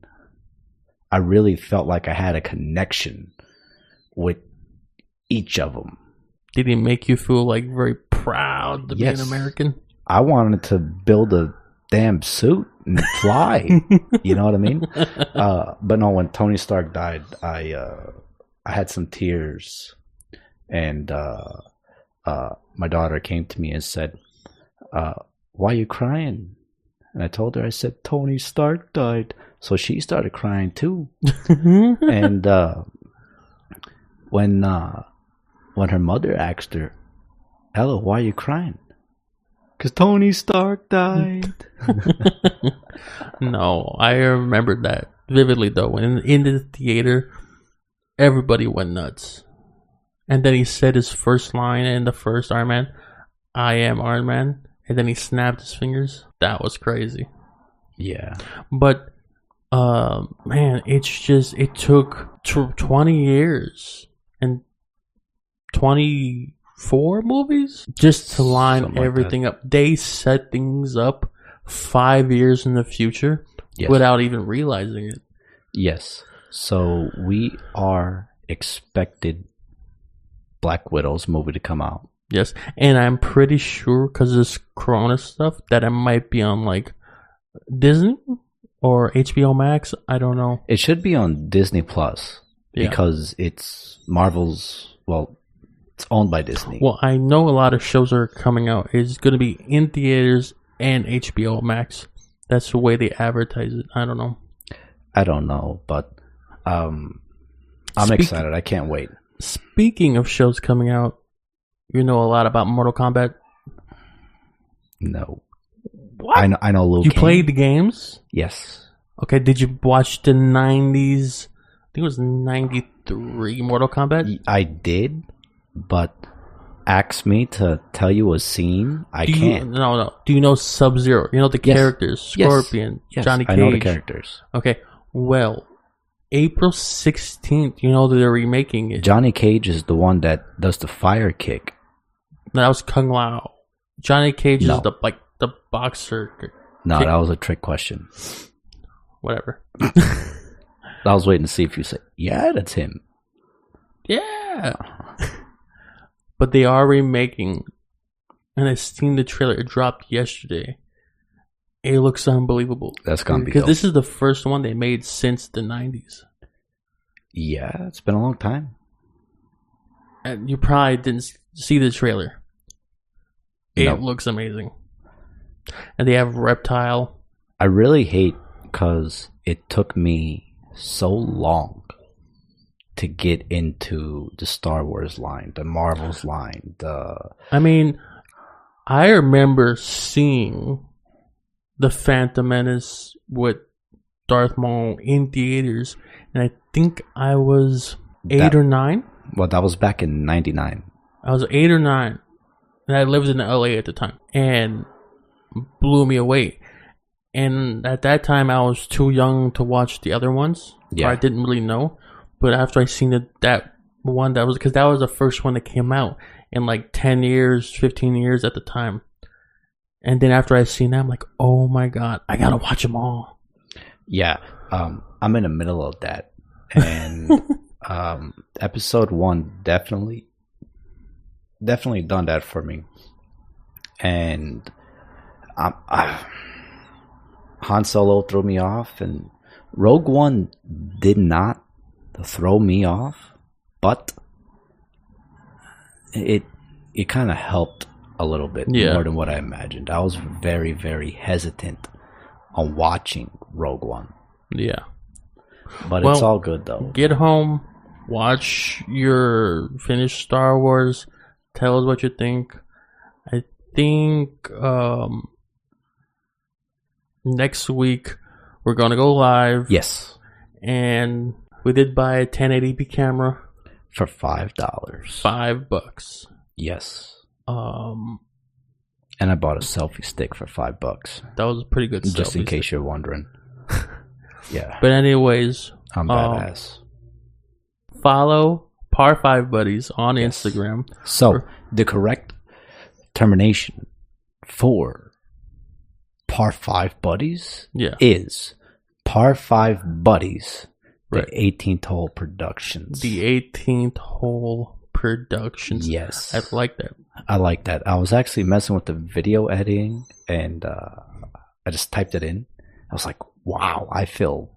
I really felt like I had a connection with each of them. Did he make you feel like very proud to be an American? I wanted to build a damn suit and fly. You know what I mean? But no, when Tony Stark died, I had some tears, and my daughter came to me and said, "Why are you crying?" And I told her, I said, "Tony Stark died." So she started crying too. And when her mother asked her, "Ella, why are you crying?" "'Cause Tony Stark died." No, I remember that vividly though. In the theater, everybody went nuts. And then he said his first line in the first Iron Man, "I am Iron Man," and then he snapped his fingers. That was crazy. Yeah. But man, it took 20 years and 24 movies just to line everything up. They set things up 5 years in the future without even realizing it. Yes. So we are expected Black Widow's movie to come out. Yes, and I'm pretty sure because of this Corona stuff that it might be on like Disney or HBO Max. I don't know. It should be on Disney Plus because it's Marvel's. Well, it's owned by Disney. Well, I know a lot of shows are coming out. It's going to be in theaters and HBO Max. That's the way they advertise it. I don't know, but I'm excited. I can't wait. Speaking of shows coming out, you know a lot about Mortal Kombat? No. What? I know Liu You Kang. played the games? Yes. Okay, did you watch the 90s? I think it was 93 Mortal Kombat? I did, but ask me to tell you a scene, I can't. No. Do you know Sub-Zero? You know the characters? Scorpion, Yes. Johnny Cage? I know the characters. Okay, well, April 16th, you know that they're remaking it. Johnny Cage is the one that does the fire kick. That was Kung Lao. Johnny Cage is the boxer. No, that was a trick question. Whatever. I was waiting to see if you said, yeah, that's him. Yeah. But they are remaking, and I seen the trailer. It dropped yesterday. It looks unbelievable. That's gonna be because dope. this is the first one they made since the 90s. Yeah, it's been a long time. And you probably didn't see the trailer. It No. looks amazing. And they have Reptile. I really hate because it took me so long to get into the Star Wars line, the Marvel's line. I mean, I remember seeing The Phantom Menace with Darth Maul in theaters, and I think I was 8 or 9. Well, that was back in '99. I was 8 or 9, and I lived in LA at the time, and blew me away. And at that time, I was too young to watch the other ones. Yeah. Or I didn't really know. But after I seen that one, that was because that was the first one that came out in like 10 years, 15 years at the time. And then after I seen that, I'm like, oh my God, I gotta watch them all. Yeah, I'm in the middle of that, and episode 1 definitely done that for me. And Han Solo threw me off, and Rogue One did not throw me off, but it kind of helped a little bit more than what I imagined. I was very, very hesitant on watching Rogue One. Yeah. But it's all good, though. Get home, watch your finished Star Wars, tell us what you think. I think next week we're going to go live. Yes. And we did buy a 1080p camera. For $5. $5. Yes. And I bought a selfie stick for $5. That was a pretty good selfie Just in case stick. you're wondering. Yeah. But anyways, I'm badass. follow Par 5 Buddies on Instagram. So, the correct termination for Par 5 Buddies is Par 5 Buddies, the 18th Hole Productions. The 18th Hole Productions. Yes. I like that. I like that. I was actually messing with the video editing, and I just typed it in. I was like, wow, I feel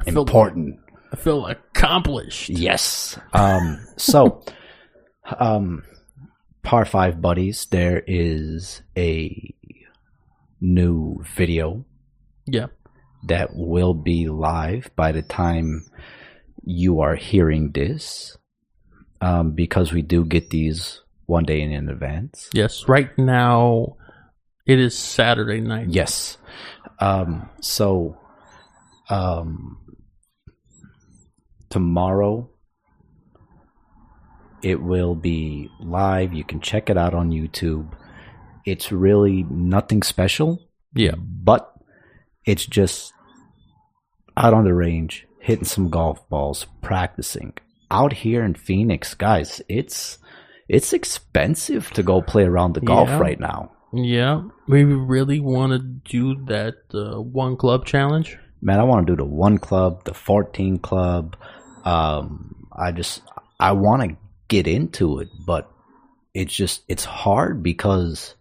important. I feel accomplished. Yes. So, Par 5 Buddies, there is a new video. Yeah. That will be live by the time you are hearing this. Because we do get these one day in advance. Yes. Right now, it is Saturday night. Yes. Tomorrow it will be live. You can check it out on YouTube. It's really nothing special. Yeah. But it's just out on the range, hitting some golf balls, practicing. Out here in Phoenix, guys, it's expensive to go play around the golf right now. Yeah. We really want to do that one club challenge. Man, I want to do the 1 club, the 14 club. I I want to get into it, but it's hard because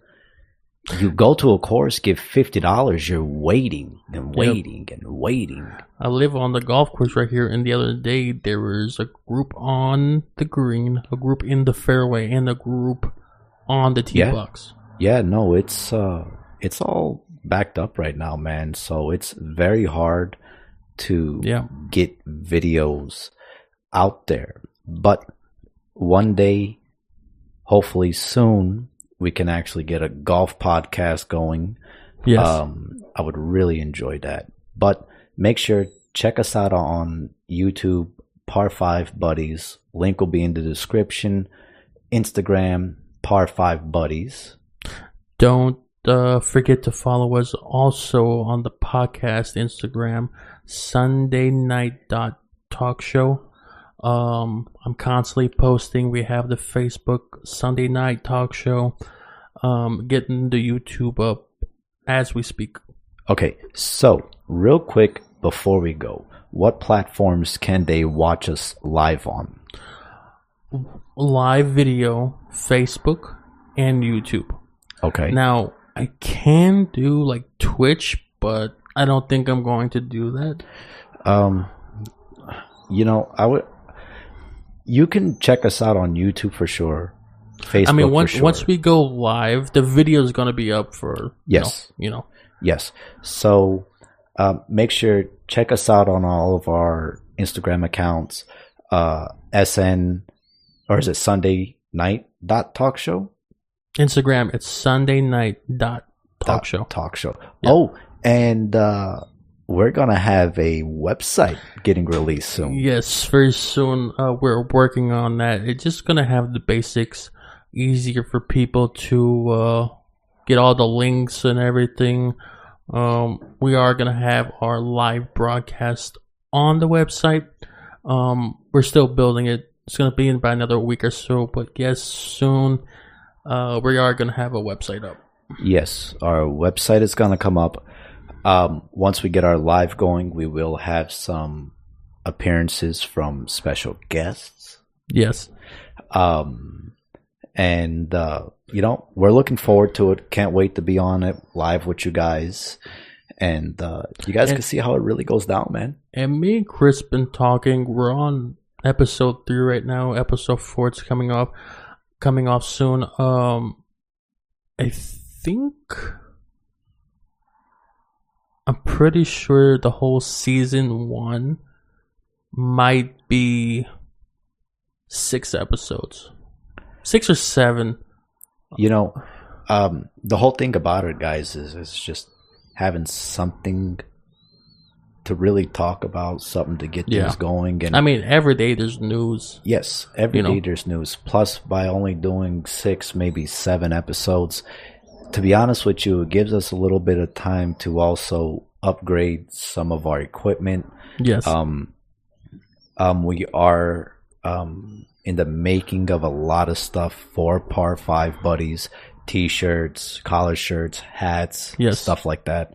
you go to a course, give $50, you're waiting and waiting and waiting. I live on the golf course right here, and the other day there was a group on the green, a group in the fairway, and a group on the tee box. Yeah, no, it's all backed up right now, man. So it's very hard to get videos out there. But one day, hopefully soon, we can actually get a golf podcast going. Yes. I would really enjoy that. But make sure, check us out on YouTube, Par 5 Buddies. Link will be in the description. Instagram, Par 5 Buddies. Don't forget to follow us also on the podcast Instagram, SundayNight.TalkShow. I'm constantly posting. We have the Facebook Sunday Night Talk Show. Getting the YouTube up as we speak. Okay, so real quick before we go, what platforms can they watch us live on? Live video, Facebook and YouTube. Okay. Now, I can do like Twitch, but I don't think I'm going to do that. You can check us out on YouTube for sure. Facebook, I mean, once we go live, the video is going to be up for yes. Yes. So make sure check us out on all of our Instagram accounts. SN or is it Sunday Night .Talk Show? Instagram, it's Sunday Night .Talk Show. Talk Show. Yep. Oh, and we're gonna have a website getting released soon. Yes, very soon. We're working on that. It's just gonna have the basics, easier for people to get all the links and everything. We are gonna have our live broadcast on the website. We're still building it. It's gonna be in about another week or so, but yes, soon we are gonna have a website up. Yes, our website is gonna come up. Once we get our live going, we will have some appearances from special guests. Yes. And we're looking forward to it. Can't wait to be on it live with you guys. And you guys can see how it really goes down, man. And me and Chris been talking. We're on episode 3 right now. Episode 4 is coming off soon. I think I'm pretty sure the whole season 1 might be 6 episodes. 6 or 7. The whole thing about it, guys, is just having something to really talk about, something to get things going. And I mean, every day there's news. Yes, every day there's news. Plus, by only doing 6, maybe 7 episodes, to be honest with you, it gives us a little bit of time to also upgrade some of our equipment. Yes. We are in the making of a lot of stuff for Par 5 Buddies, t-shirts, collar shirts, hats, stuff like that.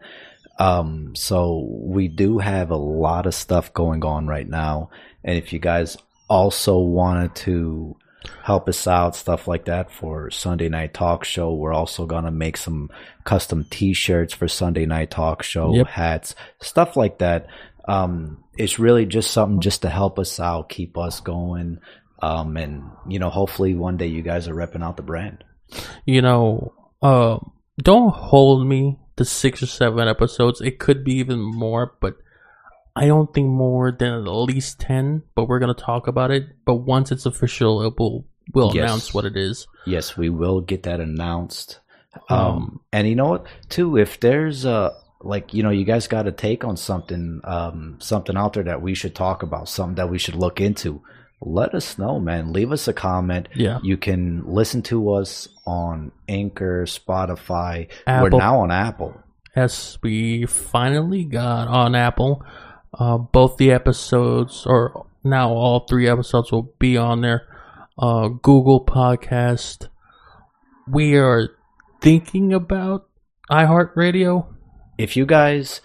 So we do have a lot of stuff going on right now. And if you guys also wanted to help us out, stuff like that, for Sunday Night Talk Show, we're also going to make some custom t-shirts for Sunday Night Talk Show, hats, stuff like that. It's really just something just to help us out, keep us going. And, hopefully one day you guys are repping out the brand. Don't hold me to 6 or 7 episodes. It could be even more, but I don't think more than at least 10. But we're gonna talk about it. But once it's official, we'll announce what it is. Yes, we will get that announced. And you know what? Too, if there's you guys got a take on something out there that we should talk about, something that we should look into, let us know, man. Leave us a comment. Yeah. You can listen to us on Anchor, Spotify. Apple. We're now on Apple. Yes, we finally got on Apple. Both the episodes, or now all 3 episodes, will be on there. Google Podcast. We are thinking about iHeartRadio. If you guys,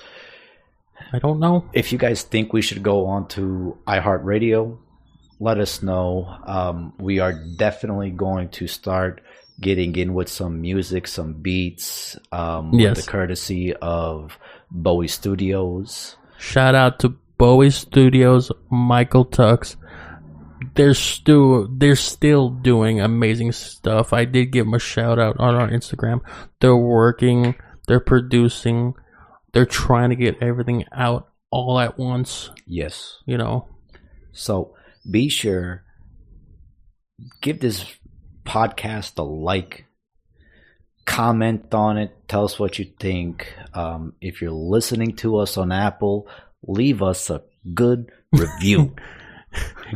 I don't know. If you guys think we should go on to iHeartRadio, let us know. We are definitely going to start getting in with some music, some beats, with the courtesy of Bowie Studios. Shout out to Bowie Studios, Michael Tux. They're still doing amazing stuff. I did give them a shout out on our Instagram. They're working, they're producing, they're trying to get everything out all at once. Yes. You know. So be sure, give this podcast a like, comment on it, tell us what you think. If you're listening to us on Apple, leave us a good review.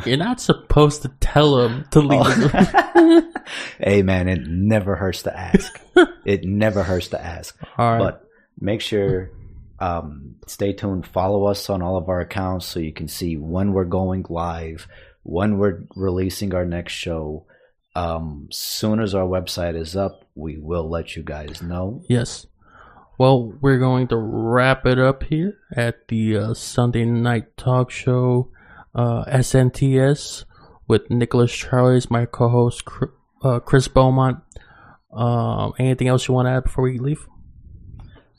You're not supposed to tell them to leave us. Hey man, it never hurts to ask. It never hurts to ask. All right. But make sure, stay tuned, follow us on all of our accounts so you can see when we're going live, when we're releasing our next show. Soon as our website is up, we will let you guys know. Yes. Well, we're going to wrap it up here at the Sunday night talk show, S.N.T.S. with Nicholas Charles, my co-host Chris Beaumont. Anything else you want to add before we leave?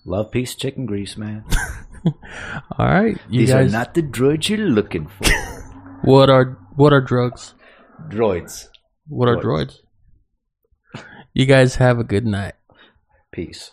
Love, peace, chicken grease, man. All right, These guys are not the droids you're looking for. What are drugs? Droids. What are droids? You guys have a good night. Peace.